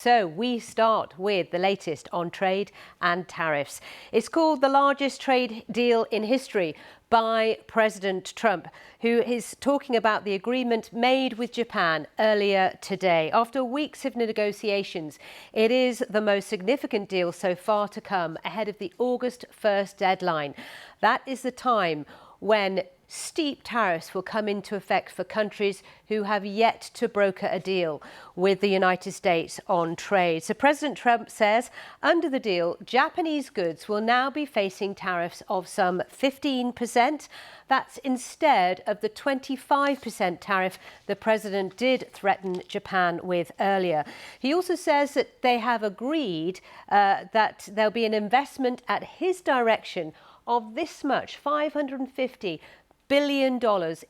So we start with the latest on trade and tariffs. It's called the largest trade deal in history by President Trump, who is talking about the agreement made with Japan earlier today. After weeks of negotiations, it is the most significant deal so far to come ahead of the August 1st deadline. That is the time when steep tariffs will come into effect for countries who have yet to broker a deal with the United States on trade. So President Trump says under the deal, Japanese goods will now be facing tariffs of some 15%. That's instead of the 25% tariff the president did threaten Japan with earlier. He also says that they have agreed that there'll be an investment at his direction of this much, $550 billion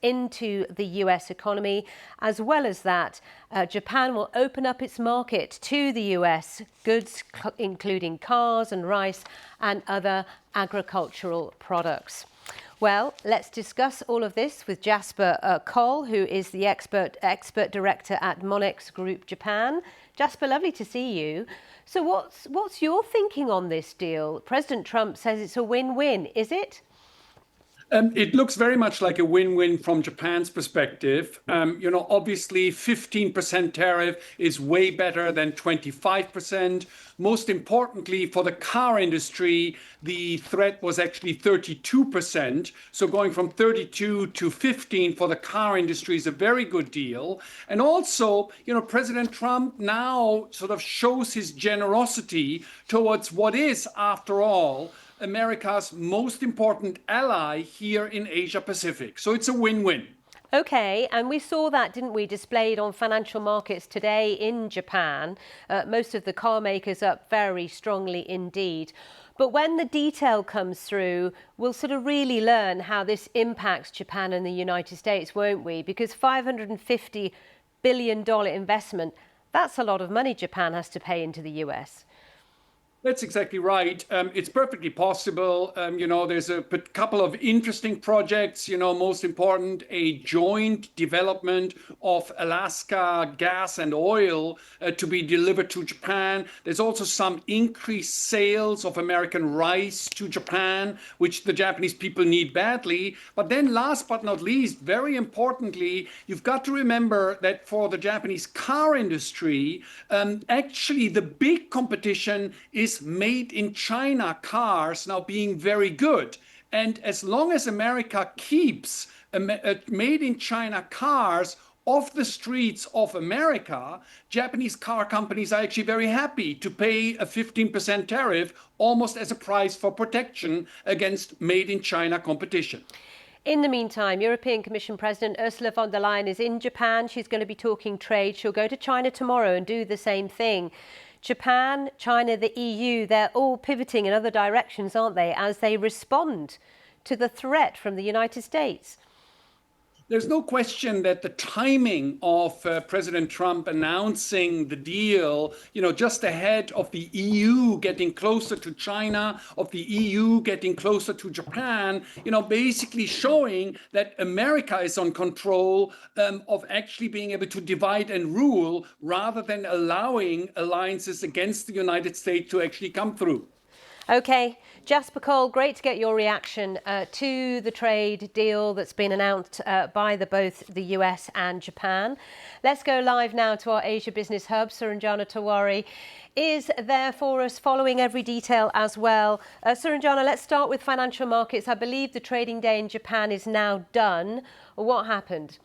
into the US economy. As well as that, Japan will open up its market to the US goods, including cars and rice and other agricultural products. Well, let's discuss all of this with Jasper Cole, who is the expert director at Monex Group Japan. Jasper, lovely to see you. So what's your thinking on this deal? President Trump says it's a win-win, is it? It looks very much like a win-win from Japan's perspective. Obviously 15% tariff is way better than 25%. Most importantly, for the car industry, the threat was actually 32%. So going from 32 to 15 for the car industry is a very good deal. And also, President Trump now sort of shows his generosity towards what is, after all, America's most important ally here in Asia Pacific. So it's a win-win. Okay, and we saw that, didn't we, displayed on financial markets today in Japan. Most of the car makers up very strongly indeed. But when the detail comes through, we'll sort of really learn how this impacts Japan and the United States, won't we? Because $550 billion investment, that's a lot of money Japan has to pay into the US. That's exactly right. It's perfectly possible. There's a couple of interesting projects, most important, a joint development of Alaska gas and oil to be delivered to Japan. There's also some increased sales of American rice to Japan, which the Japanese people need badly. But then last but not least, very importantly, you've got to remember that for the Japanese car industry, actually the big competition is made in China cars now being very good. And as long as America keeps made in China cars off the streets of America, Japanese car companies are actually very happy to pay a 15% tariff almost as a price for protection against made in China competition. In the meantime, European Commission President Ursula von der Leyen is in Japan. She's going to be talking trade. She'll go to China tomorrow and do the same thing. Japan, China, the EU, they're all pivoting in other directions, aren't they, as they respond to the threat from the United States? There's no question that the timing of President Trump announcing the deal, just ahead of the EU getting closer to China, of the EU getting closer to Japan, basically showing that America is on control of actually being able to divide and rule rather than allowing alliances against the United States to actually come through. Okay, Jasper Cole, great to get your reaction to the trade deal that's been announced by both the US and Japan. Let's go live now to our Asia Business Hub. Suranjana Tawari is there for us, following every detail as well. Suranjana, let's start with financial markets. I believe the trading day in Japan is now done. What happened?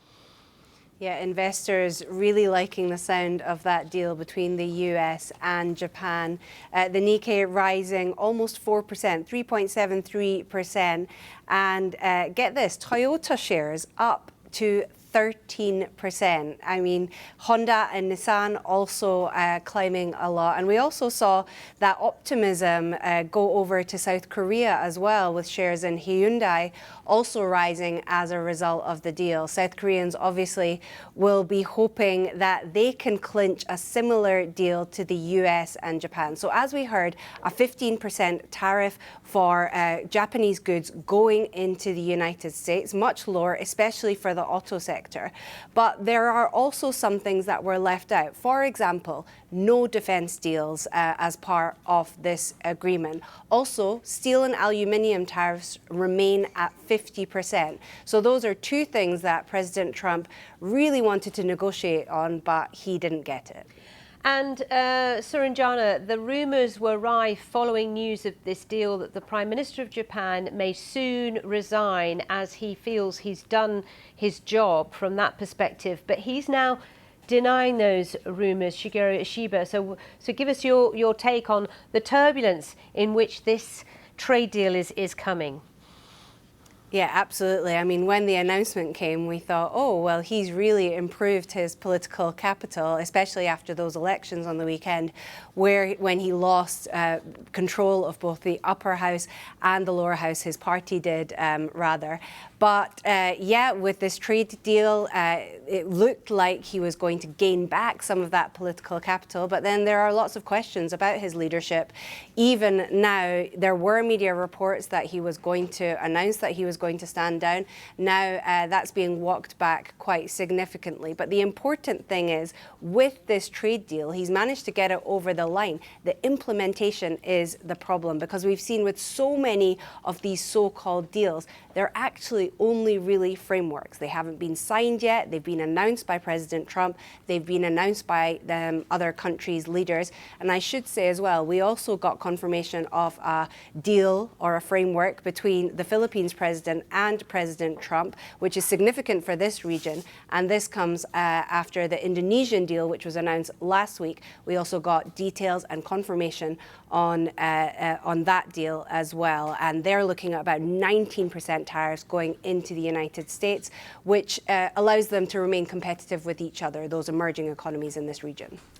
Yeah, investors really liking the sound of that deal between the US and Japan. The Nikkei rising almost 4%, 3.73%. And get this, Toyota shares up to 13%. I mean, Honda and Nissan also climbing a lot. And we also saw that optimism go over to South Korea as well, with shares in Hyundai also rising as a result of the deal. South Koreans obviously will be hoping that they can clinch a similar deal to the US and Japan. So as we heard, a 15% tariff for Japanese goods going into the United States, much lower, especially for the auto sector. sector. But there are also some things that were left out. For example, no defence deals as part of this agreement. Also, steel and aluminium tariffs remain at 50%. So those are two things that President Trump really wanted to negotiate on, but he didn't get it. And Suranjana, the rumours were rife following news of this deal that the Prime Minister of Japan may soon resign as he feels he's done his job from that perspective. But he's now denying those rumours, Shigeru Ishiba. So give us your take on the turbulence in which this trade deal is coming. Yeah, absolutely. I mean, when the announcement came, we thought, oh, well, he's really improved his political capital, especially after those elections on the weekend, when he lost control of both the upper house and the lower house. His party did, rather. But yeah, with this trade deal, it looked like he was going to gain back some of that political capital. But then there are lots of questions about his leadership. Even now, there were media reports that he was going to announce that he was going to stand down. Now that's being walked back quite significantly. But the important thing is, with this trade deal, he's managed to get it over the line. The implementation is the problem, because we've seen with so many of these so-called deals, they're actually only really frameworks. They haven't been signed yet. They've been announced by President Trump. They've been announced by other countries' leaders. And I should say as well, we also got confirmation of a deal or a framework between the Philippines president and President Trump, which is significant for this region. And this comes after the Indonesian deal, which was announced last week. We also got details and confirmation on that deal as well. And they're looking at about 19% tariffs going into the United States, which allows them to remain competitive with each other, those emerging economies in this region.